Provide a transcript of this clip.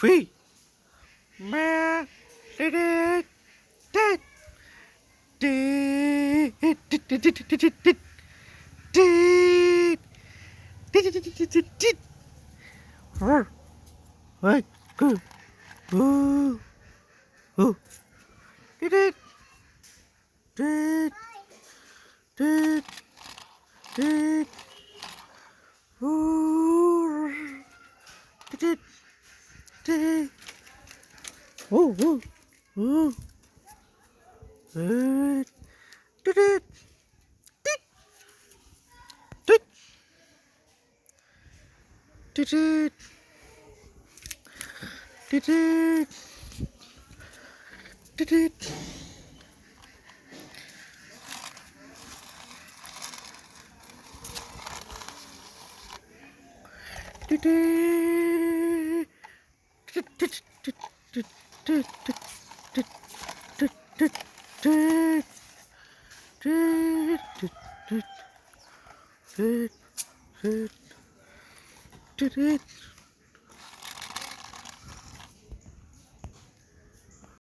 Roofy. Man, did it. Did. Did. Did. Did. Did. Did. Did. Did. Did. Did. What? Go. Ooh. Ooh. Did it. Did. Did. Did. Ooh. Did it. Did. Ooh. Ooh. Ooh. Did. Did it. Did. Did it. Did it. Did it. Did it. Did did did did did did did did did did did did did did did